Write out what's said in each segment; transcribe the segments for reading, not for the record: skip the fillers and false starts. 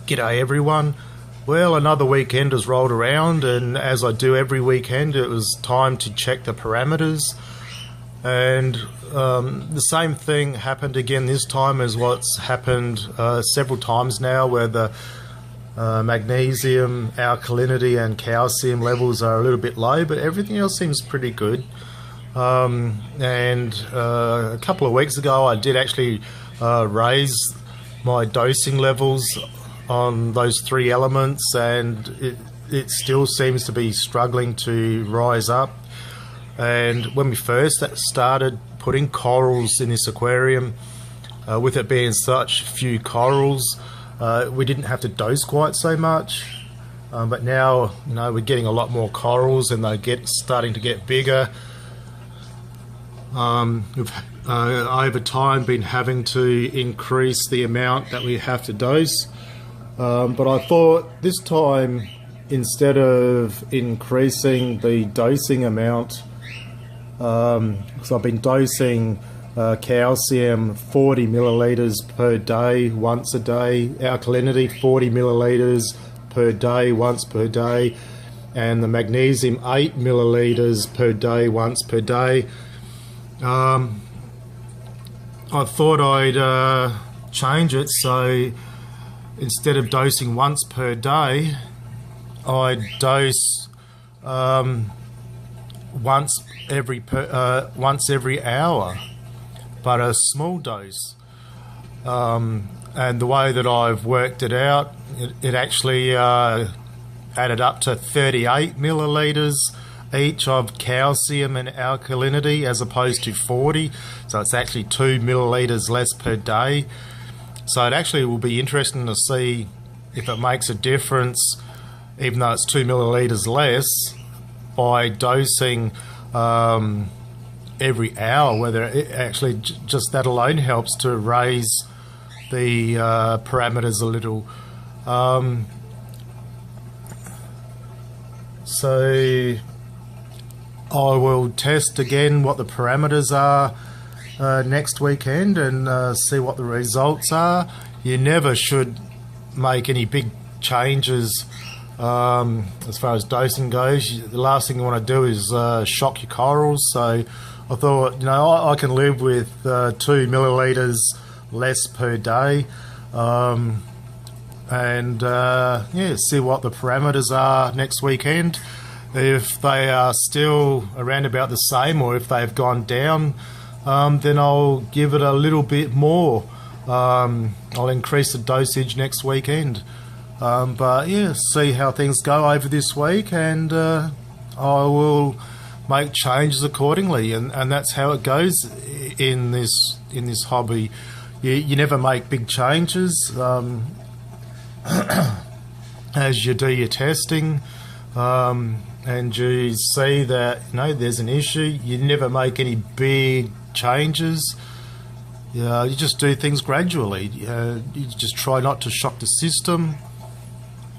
G'day everyone. Well, another weekend has rolled around, and as I do every weekend, it was time to check the parameters. And the same thing happened again this time as what's happened several times now, where the magnesium, alkalinity and calcium levels are a little bit low, but everything else seems pretty good. And a couple of weeks ago I did actually raise my dosing levels on those three elements, and it still seems to be struggling to rise up. And when we first started putting corals in this aquarium, with it being such few corals, we didn't have to dose quite so much. But now, we're getting a lot more corals, and they're starting to get bigger. We've over time been having to increase the amount that we have to dose. But I thought this time, instead of increasing the dosing amount, because I've been dosing calcium 40 milliliters per day once a day, alkalinity 40 milliliters per day once per day, and the magnesium 8 milliliters per day once per day. I thought I'd change it, so instead of dosing once per day, I'd dose once every hour, but a small dose. And the way that I've worked it out, it actually added up to 38 milliliters each of calcium and alkalinity, as opposed to 40. So it's actually 2 milliliters less per day. So it actually will be interesting to see if it makes a difference, even though it's 2 milliliters less, by dosing every hour, whether it actually just that alone helps to raise the parameters a little. So I will test again what the parameters are next weekend and see what the results are. You never should make any big changes as far as dosing goes. The last thing you want to do is shock your corals. So I thought, I can live with 2 milliliters less per day, and see what the parameters are next weekend. If they are still around about the same, or if they've gone down, then I'll give it a little bit more. I'll increase the dosage next weekend. But yeah, see how things go over this week, and I will make changes accordingly. And that's how it goes in this hobby. You never make big changes as you do your testing. And you see that there's an issue, you never make any big changes. You just do things gradually. You just try not to shock the system.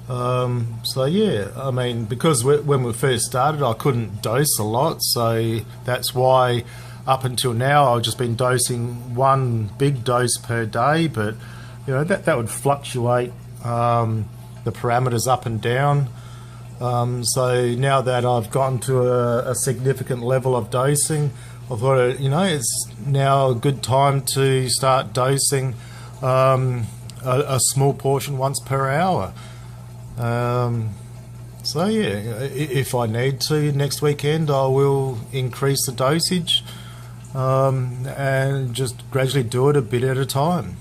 So yeah, because when we first started, I couldn't dose a lot, so that's why up until now I've just been dosing one big dose per day. But that would fluctuate the parameters up and down. So now that I've gotten to a significant level of dosing, I thought it's now a good time to start dosing a small portion once per hour. So yeah, if I need to next weekend, I will increase the dosage and just gradually do it a bit at a time.